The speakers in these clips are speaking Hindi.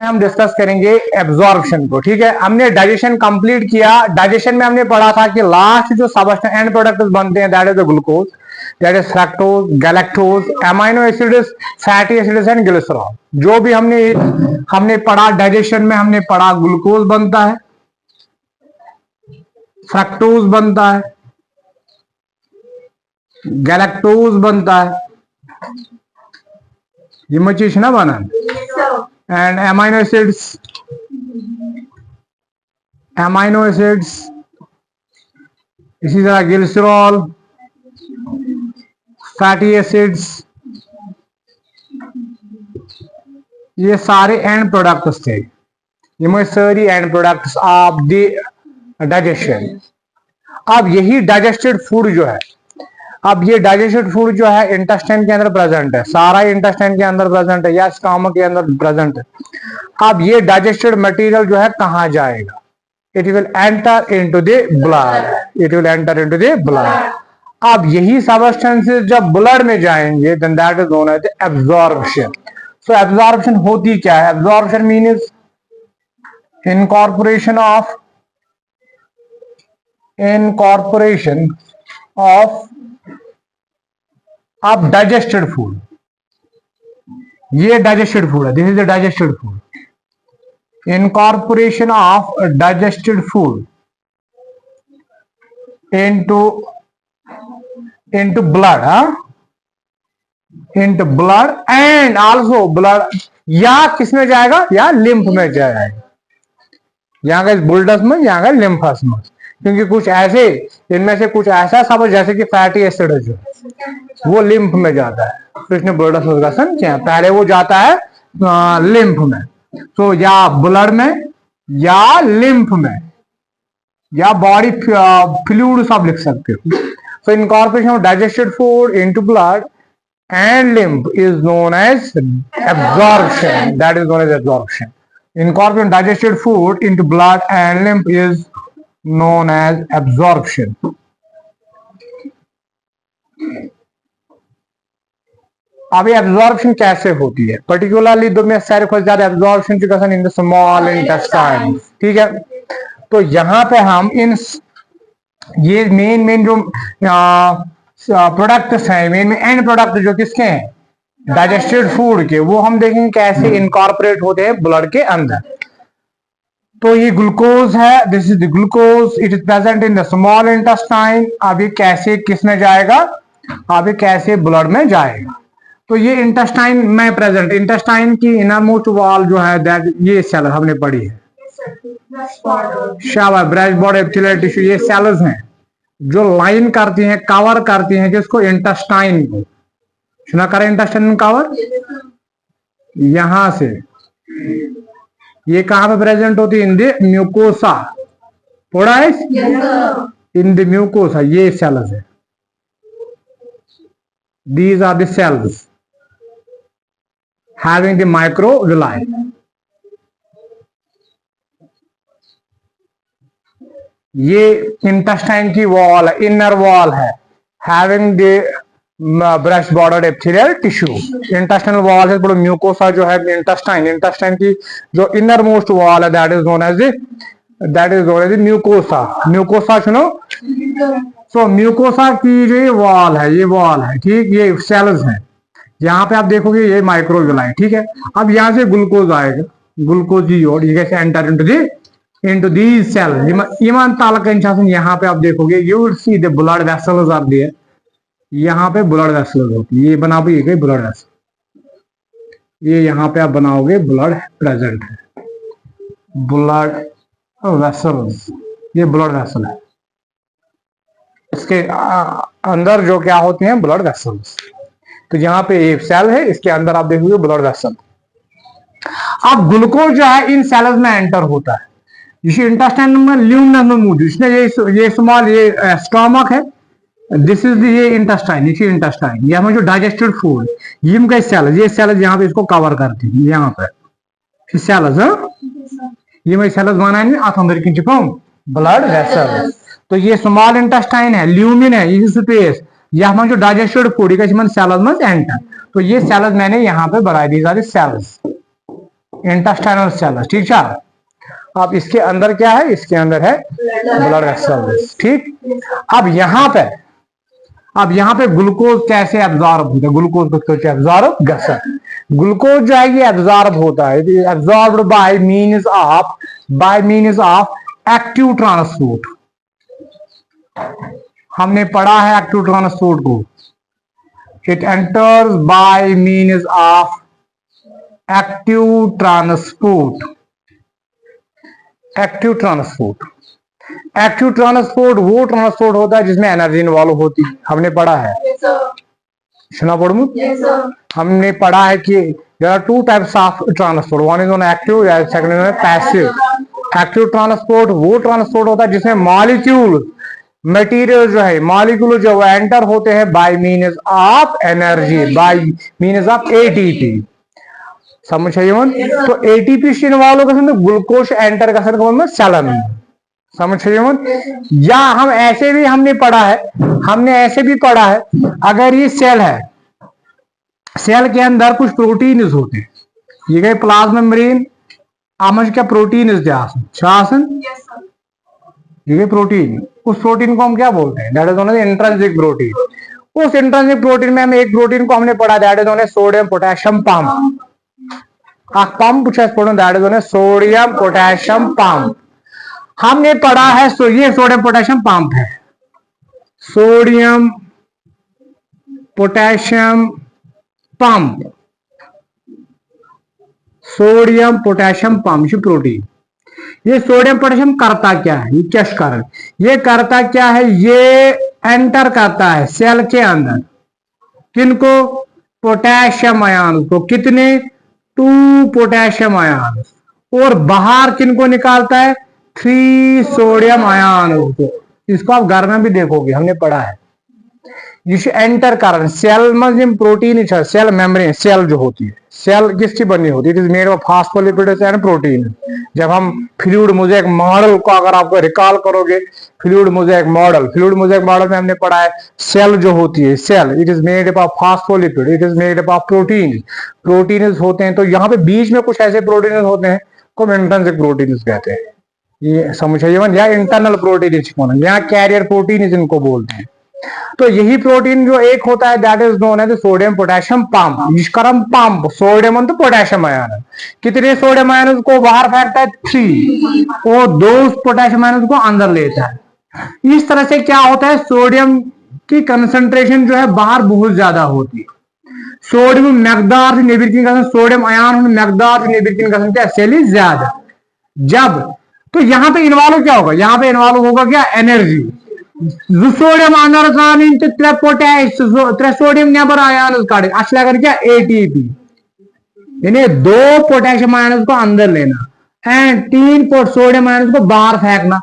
हम डिस्कस करेंगे एब्जॉर्प्शन को। ठीक है, हमने डाइजेशन कंप्लीट किया। डाइजेशन में हमने पढ़ा था कि लास्ट जो सबस्टेंस एंड प्रोडक्ट्स बनते हैं that is the glucose, that is fructose, galactose, amino acids, fatty acids and glycerol. जो भी हमने पढ़ा डाइजेशन में, हमने पढ़ा ग्लूकोज बनता है, फ्रक्टोज बनता है, गैलेक्टोज बनता है, ये मचीज ना बना, and amino acids, इसी तरह ग्लिसरॉल, फैटी एसिड्स, ये सारे एंड प्रोडक्ट्स थे। ये सारी and products of the digestion. अब यही डाइजेस्टेड फूड जो है, अब ये डाइजेस्टेड फूड जो है इंटेस्टाइन के अंदर प्रेजेंट है, सारा इंटेस्टाइन के अंदर प्रेजेंट है या स्टमक के अंदर प्रेजेंट है। अब ये डाइजेस्टेड मटेरियल जो है कहां जाएगा? It will enter into the blood, it will enter into the blood. अब यही सब्सटेंसेस जब ब्लड में जाएंगे then that is known as absorption. So absorption होती क्या है? Absorption means incorporation of digested food. ये डाइजेस्टेड फूड है, this is the digested food. Incorporation of digested food into blood, into blood and also blood, या किसमें जाएगा? या लिम्फ में जाएगा। यहाँ का बुलडस में, यहाँ का लिम्फस में। क्योंकि कुछ ऐसे, इनमें से कुछ ऐसा सब जैसे कि फैटी एसिड है जो वो लिम्फ में जाता है, तो इसने ब्लड में का समझे, पहले वो जाता है लिम्फ में। तो या ब्लड में या लिम्फ में या बॉडी फ्लूइड सब लिख सकते हो। So incorporation of digested food into blood and lymph is known as absorption. That is known as absorption. Incorporation of digested food into blood and lymph is known as absorption. अब ये absorption कैसे होती है? Particularly दो में सारे कुछ ज्यादा absorption की कसम in the small intestine. ठीक है, तो यहाँ पे हम इन ये मेन जो प्रोडक्ट्स हैं, मेन एंड प्रोडक्ट जो किसके हैं? डाइजेस्टेड फूड के, वो हम देखेंगे कैसे इनकॉर्पोरेट होते हैं ब्लड के अंदर। तो ये ग्लूकोज है, this is the glucose, it is present in the small intestine. अब ये कैसे किस में जाएगा? अब ये कैसे ब्लड में जाएगा? तो ये इंटेस्टाइन में प्रेजेंट, इंटेस्टाइन की इनर मोस्ट वॉल जो है दैट, ये सेल हमने पढ़ी है, शाबाश, ब्रेस्ट बॉडी एपिथेलियल टिश्यू। ये सेल्स हैं जो लाइन करती हैं, कवर करती हैं जिसको इंटेस्टाइन को। सुना करें इंटेस्टाइन कवर, यहां से ये कहां पे प्रेजेंट होती है? In the mucosa. पढ़ा है? इन द म्यूकोसा ये सेल्स है, these are the cells having the microvilli. ये इंटेस्टाइन की वॉल है, इनर वॉल है, having the breast border epithelial tissue. Intestinal wall है, म्यूकोसा जो है इंटेस्टाइन की जो इनर मोस्ट वॉल है that is known as mucosa. Mucosa सुनो, सो म्यूकोसा की जो वॉल है, ये वॉल है, ठीक, ये सेल्स हैं। यहाँ पे आप देखोगे ये माइक्रोविलाई। ठीक है, अब यहाँ से ग्लूकोज आएगा, ग्लूकोज की ओर ये कैसे एंटर into these cells. इमान तालकन यहाँ पे आप देखोगे you will see the blood vessels are there. यहाँ पे blood vessels होती है, ये बनाओगे blood vessel, ये यहाँ पे आप बनाओगे blood present है, blood vessels, ये blood vessel है। इसके अंदर जो क्या होते हैं? blood vessels। तो यहाँ पे एक सेल है, इसके अंदर आप देखोगे blood vessel। अब ग्लूकोज जो है इन सेल्स में एंटर होता है, इसी इंटेस्टाइन में ल्यूमिनस में मौजूद। इसने ये स्मॉल, ये स्टमक है, दिस इज ये इंटेस्टाइन, इसी इंटेस्टाइन, ये हमें जो डाइजेस्टेड फूड, ये इनका सेल, ये सेल्स यहाँ पे इसको कवर करती है, यहाँ पे सेल्स, ये मैं सेल्स बनाएंगे आप अंदर की चिपम ब्लड वेसल्स। तो ये स्मॉल इंटेस्टाइन है, ल्यूमिन है, ये स्पेस, ये हमारा जो डाइजेस्टेड फूड का सेल्स में एंटर। तो ये सेल्स मैंने यहाँ पे बनाई, these are the cells intestinal cells, ठीक है। अब इसके अंदर क्या है, इसके अंदर है ब्लड वेसल्स, ठीक। अब यहाँ पे ग्लूकोज कैसे एब्जॉर्ब होता है, ग्लूकोज को कैसे एब्जॉर्ब गसर, ग्लूकोज जो है ये एब्जॉर्ब होता है, absorbed bye means of active transport. हमने पढ़ा है एक्टिव ट्रांसपोर्ट को, it enters bye means of active transport. Active transport वो ट्रांसपोर्ट होता है जिसमें एनर्जी इन्वॉल्व होती है, हमने पढ़ा है। सुना पढ़ू? हमने पढ़ा है कि there are two types of transport, one is on active, second is on passive. Active transport वो ट्रांसपोर्ट होता है जिसमें मॉलिक्यूल मटेरियल जो है, मॉलिक्यूल जो एंटर होते हैं bye means of energy, bye means of ATP. समझ आइए? तो एटीपी से इन्वॉल्व होकर ग्लूकोज एंटर का सेल में, समझ आइए? या हम ऐसे भी हमने पढ़ा है, अगर ये सेल है, सेल के अंदर कुछ प्रोटीन होते हैं, ये गए प्लाज्मा मेम्ब्रेन, आमज क्या प्रोटीन ये प्रोटीन, उस प्रोटीन को हम क्या बोलते हैं, that is known as intrinsic protein. उस इंट्रिंसिक प्रोटीन में हम एक प्रोटीन को हमने पढ़ा, that is known as sodium potassium pump. Pump that is known as sodium potassium pump. हमने पढ़ा है ये सोडियम पोटेशियम पंप है, sodium potassium pump, sodium potassium pump protein. ये सोडियम पोटेशियम करता क्या है, ये क्या कारण, ये करता क्या है, ये एंटर करता है सेल के अंदर किनको, पोटेशियम आयन को, कितने 2 पोटेशियम आयन, और बाहर किनको निकालता है 3 सोडियम आयन को। इसको आप घर में भी देखोगे, हमने पढ़ा है। जिसे एंटर कारण सेल में प्रोटीन, सेल मेम्ब्रेन, सेल जो होती है, सेल किसकी बनी होती है, it is made of phospholipids and protein. जब हम फ्लूइड मोज़ेक मॉडल को अगर आपको रिकॉल करोगे, फ्लूइड मोज़ेक मॉडल में हमने पढ़ा है सेल जो होती है, cell it is made of phospholipid, it is made of protein होते हैं। तो यहाँ पे बीच में कुछ ऐसे प्रोटीन होते हैं को इंट्रिंसिक प्रोटीन कहते हैं, ये समझिए, या इंटरनल प्रोटीन, या कैरियर प्रोटीन इनको बोलते हैं। तो यही प्रोटीन जो एक होता है that is known as sodium potassium pump, जिसका हम पंप, सोडियम तो पोटेशियम आयन, कितने सोडियम आयन को बाहर फेंकता है 3, और 2 पोटेशियम आयन को अंदर लेता है। इस तरह से क्या होता है, सोडियम की कंसंट्रेशन जो है बाहर बहुत ज्यादा होती है, सोडियम मकदार से नेबरकिन का, सोडियम आयन मकदार से नेबरकिन का संख्या सेल ज्यादा। जब तो यहाँ पे इन्वॉल्व क्या होगा, यहाँ पे इन्वॉल्व होगा क्या, एनर्जी। सोडियम अंदर सोडियम नेबर आयन काटे, अच्छा लगा क्या, एटीपी, यानी 2 पोटेशियम आयन को अंदर लेना एंड 3 सोडियम आयन को बाहर फेंकना।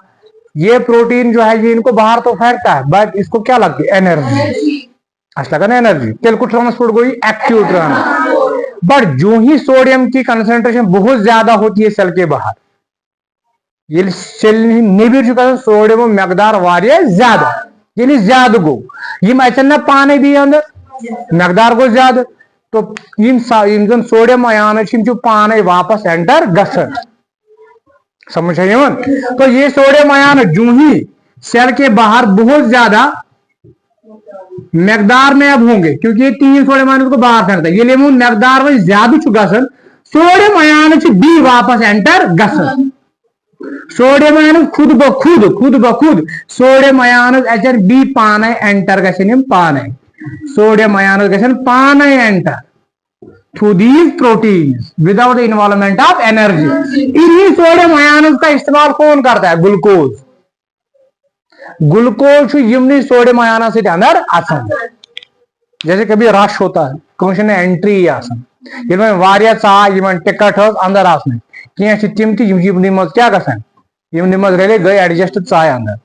ये प्रोटीन जो है ये इनको बाहर तो फेंकता है, बट इसको क्या लगती है, एनर्जी। अच्छा लगा ना, एनर्जी। तेल ट्रांसपोर्ट को एक्टिव ट्रांसपोर्ट। बट जो ही सोडियम की कंसंट्रेशन बहुत ज्यादा होती है सेल के बाहर, ये सेल निबिर चुका है, सोडियम मकदार वारिया ज्यादा, यानी ज्यादा गो यम अचन पाने भी अंदर मकदार गो ज्यादा, तो यम सोडियम आयन पाने वापस एंटर गसन, समझ आइए? तो ये सोडियम आयन जो ही सेल के बाहर बहुत ज्यादा मकदार में अब होंगे, क्योंकि ये 3 सोडियम आयन को बाहर फेंकता है, ये ले मकदार में ज्यादा गसन, सोडियम आयन बी वापस एंटर गसन। सोडियम आयन खुद ब खुद सोडियम आयन एचर बी पाने एंटर गसन, पाने सोडियम आयन गसन पाने enter through these proteins without the involvement of energy. इन्हीं सोडियम आयन का इस्तेमाल कौन करता है, ग्लूकोज यमनी सोडियम आयन से अंदर आसन, जैसे कभी रश होता है कौन एंट्री आसन, इनमें वारिया चा यमन टिकट अंदर आसन, तिम क्या गसन रेले गई एडजस्ट चाय अंदर।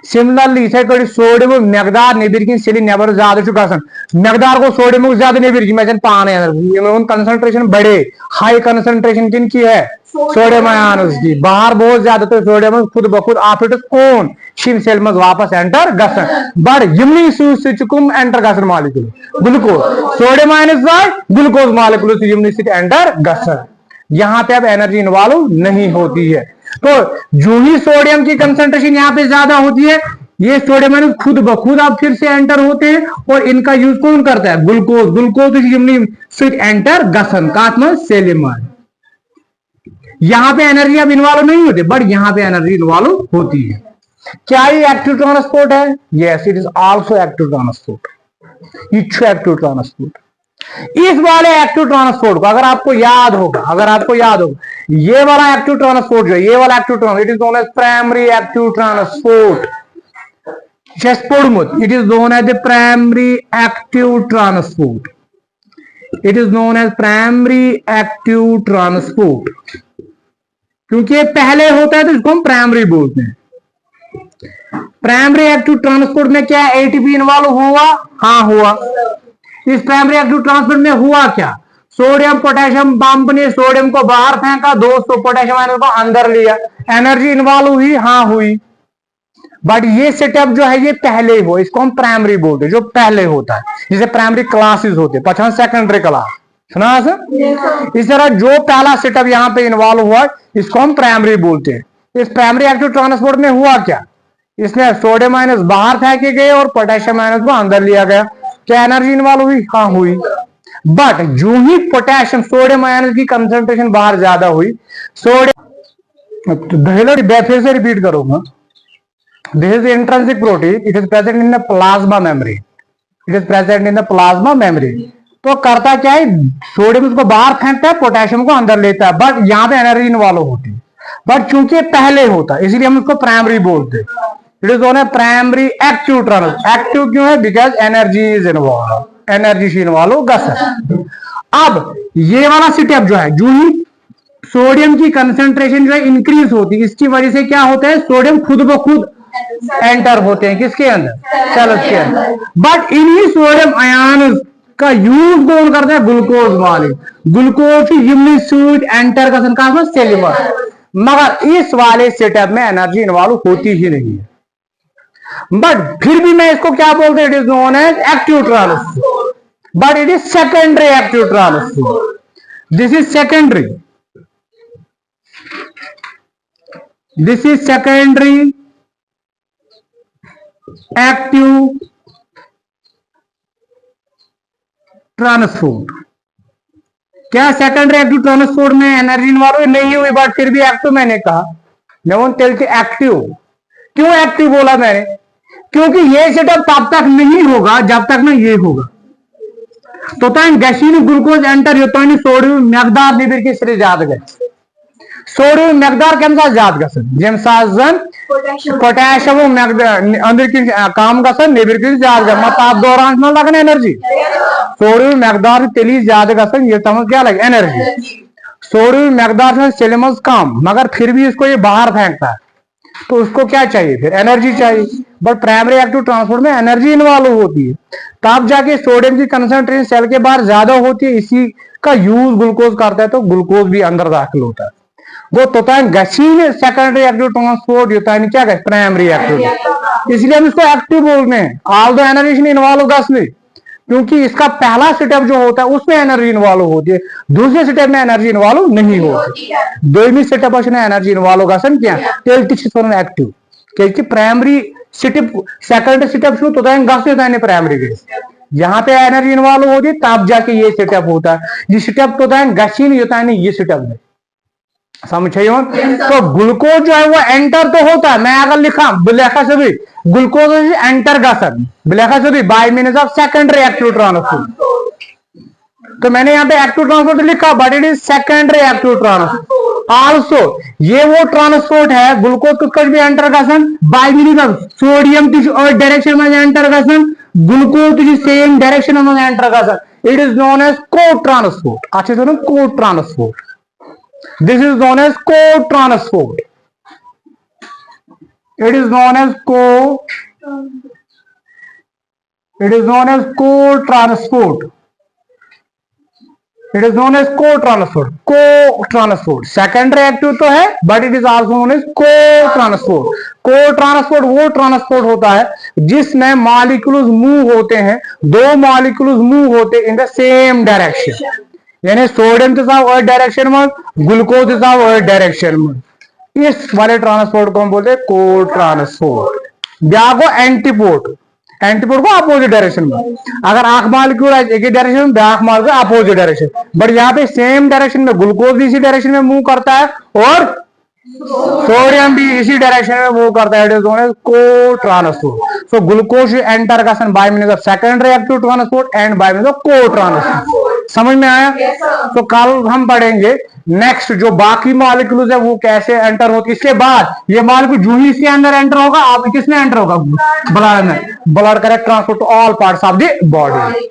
सिमिलरली इथे कड़ी सोडियम मकदार नेबरकिन सेल नेबर ज्यादा गसन, मकदार को सोडियम ज्यादा नेबरकिन पाने अंदर कंसंट्रेशन बढ़े, हाई कंसंट्रेशन किन की है, सोडियम आयन की, बाहर बहुत ज्यादा, तो सोडियम खुद ब खुद आफ्टर कौन शिम सेल में वापस एंटर गसन। बट यमनी सुकुम एंटर गसन molecule glucose, sodium ion glucose molecule यमनी एंटर गसन। यहाँ पे अब एनर्जी इन्वॉल्व नहीं होती है। तो जो ही सोडियम की कंसंट्रेशन यहाँ पे ज्यादा होती है, ये सोडियम आयन खुद ब खुद अब फिर से एंटर होते हैं और इनका यूज कौन करता है? ग्लूकोज। ग्लूकोज स्विच एंटर गसन कात्म सेलिमर। यहां पे एनर्जी अब इन्वॉल्व नहीं होती, बट यहां पे एनर्जी इन्वॉल्व होती है। क्या ये एक्टिव ट्रांसपोर्ट है? Yes, it is also active transport, इच्छो एक्टिव ट्रांसपोर्ट। इस वाले एक्टिव ट्रांसपोर्ट को अगर आपको याद होगा, ये वाला एक्टिव ट्रांसपोर्ट जो है, ये वाला active transport, it is known as primary active transport. It is known as the primary active transport. It is known as primary active transport. क्योंकि ये पहले होता है तो इसको हम प्राइमरी बोलते हैं। प्राइमरी एक्टिव ट्रांसपोर्ट में क्या एटीपी इन्वॉल्व हुआ? हाँ हुआ। इस प्राइमरी एक्टिव ट्रांसपोर्ट में हुआ क्या? सोडियम पोटेशियम पंप ने सोडियम को बाहर फेंका, 200 पोटेशियम आयन को अंदर लिया। एनर्जी इन्वॉल्व हुई? हाँ हुई। बट ये सेटअप जो है ये पहले हो, इसको हम प्राइमरी बोलते हैं, जो पहले होता है। जैसे प्राइमरी क्लासेस होते हैं, पछान सेकेंडरी क्लास, सुना सर? इस तरह जो पहला सेटअप यहाँ पे इन्वॉल्व हुआ इसको हम प्राइमरी बोलते हैं। इस प्राइमरी एक्टिव ट्रांसपोर्ट में हुआ क्या? इसमें सोडियम आयन बाहर फेंके गए और पोटेशियम आयन को अंदर लिया गया। क्या एनर्जी इन्वॉल्व हुई? हाँ हुई। बट जो ही पोटेशियम सोडियम आयन की कंसेंट्रेशन बाहर ज्यादा हुई, सोडियम फिर से रिपीट करूंगा। This is the intrinsic protein. It is present in the plasma membrane. It is present in the plasma membrane. तो करता क्या है? सोडियम उसको बाहर फेंकता है, पोटेशियम को अंदर लेता है, बट यहाँ पे एनर्जी इन्वॉल्व होती है। बट चूंकि पहले होता है इसलिए हम उसको प्राइमरी बोलते हैं। It is known as primary active transport. Active क्यों है? Because energy is involve, energy से इन्वॉल्व गसन। अब ये वाला सेटअप जो है, जो ही सोडियम की कंसेंट्रेशन जो है इंक्रीज होती है, इसकी वजह से क्या होता है? सोडियम खुद ब खुद एंटर होते हैं किसके अंदर? सेल्स के अंदर। बट इन्हीं सोडियम आयन का यूज कौन करता है? ग्लूकोज वाले। ग्लूकोज की स्विच एंटर गसन का सेल्यूलर। मगर इस वाले सेटअप में एनर्जी इन्वॉल्व होती ही नहीं है। बट फिर भी मैं इसको क्या बोलते हैं? It is known as active transport, but it is secondary active transport. This is secondary, this is secondary active transport. क्या सेकेंडरी एक्टिव ट्रांसपोर्ट में एनर्जी इन्वॉल्व नहीं हुई, बट फिर भी एक्टिव मैंने कहा। मैं वो टेल एक्टिव क्यों एक्टिव बोला मैंने? क्योंकि ये सेटअप तब तक नहीं होगा जब तक ना ये होगा। तो गैसीन ग्लूकोज एंटर होता है, सोडियम मकदार निबिर की श्री जात गए। सोडियम मकदार के अनुसार जात गसन जेम साजन पोटेशियम अंदर की काम गसन निबिर की जात गए। मत आप दौरान में लगना एनर्जी सोडियम मकदार तेली ज्यादा गसन, ये समझ क्या लगे? एनर्जी। सोडियम मकदार से सेलेमस काम, मगर फिर भी इसको ये बाहर फेंकता है, तो उसको क्या चाहिए? फिर एनर्जी चाहिए। बट प्राइमरी एक्टिव ट्रांसपोर्ट में एनर्जी इन्वॉल्व होती है, तब जाके सोडियम की कंसंट्रेशन सेल के बाहर ज्यादा होती है। इसी का यूज ग्लूकोज करता है, तो ग्लूकोज भी अंदर दाखिल होता है। वो तो गसीन सेकेंडरी एक्टिव ट्रांसपोर्ट होता है, क्या कहते? Primary active. इसलिए हम इसको एक्टिव बोलते हैं। ऑल द एनर्जी इन्वॉल्व गस नहीं, क्योंकि इसका पहला सेटअप जो होता है उसमें एनर्जी इन्वॉल्व होती है, दूसरे सेटअप में एनर्जी इन्वॉल्व नहीं होती। दोनों सेटअप एनर्जी इन्वॉल्व गसन क्या एक्टिव, क्योंकि प्राइमरी सेटअप सेकेंडरी सेटअप तो गस प्राइमरी के यहाँ पे एनर्जी इन्वॉल्व होती है, तब जाके ये सेटअप होता है। ये सेटअप तो गसीन होता है, ये सेटअप में समझिए। तो ग्लूकोज जो है वो एंटर तो होता है। मैं अगर लिखा ब्लैका से भी ग्लूकोज एंटर गसन ब्लैका से भी by means of secondary active transport, तो मैंने यहाँ पे एक्टिव ट्रांसपोर्ट लिखा, but it is secondary active transport also. ये वो ट्रांसपोर्ट है ग्लूकोज को कुछ भी एंटर गसन बाय मीन्स ऑफ सोडियम किसी और डायरेक्शन में एंटर गसन, ग्लूकोज किसी सेम डायरेक्शन में एंटर गसन। It is known as cotransport. अच्छे से cotransport. This is known as co-transport. It is known as co-transport. It is known as co-transport. Co-transport. Secondary active तो है, but it is also known as co-transport. Co-transport वो ट्रांसपोर्ट होता है जिसमें मॉलिक्यूल्स मूव होते हैं, दो मॉलिक्यूल्स मूव होते हैं इन द सेम डायरेक्शन। यानी सोडियम अर्थ डायरेक्शन में, ग्लूकोज अर्थ डायरेक्शन में। इस वाले ट्रांसपोर्ट को हम बोलते हैं को ट्रांसपोर्ट। ब्यागो एंटीपोर्ट, एंटीपोर्ट को अपोजिट डायरेक्शन में। अगर आंख मॉलिक्यूल एक ही डायरेक्शन में, back molecule opposite direction. But यहाँ पे सेम डायरेक्शन में ग्लूकोज भी इसी डायरेक्शन में मूव करता है और सोडियम भी इसी डायरेक्शन में मूव करता है। इट इज नोन एज को transport. So glucose enter bye means of second reactive transport and bye means of को ट्रांसपोर्ट। समझ में आया? तो कल हम पढ़ेंगे नेक्स्ट जो बाकी मॉलिक्यूल्स है वो कैसे एंटर होती है। इसके बाद ये मॉलिक्यूल जो ही इसके अंदर एंटर होगा, आप किसमें एंटर होगा? ब्लड में। Blood correct transport to all parts of the body.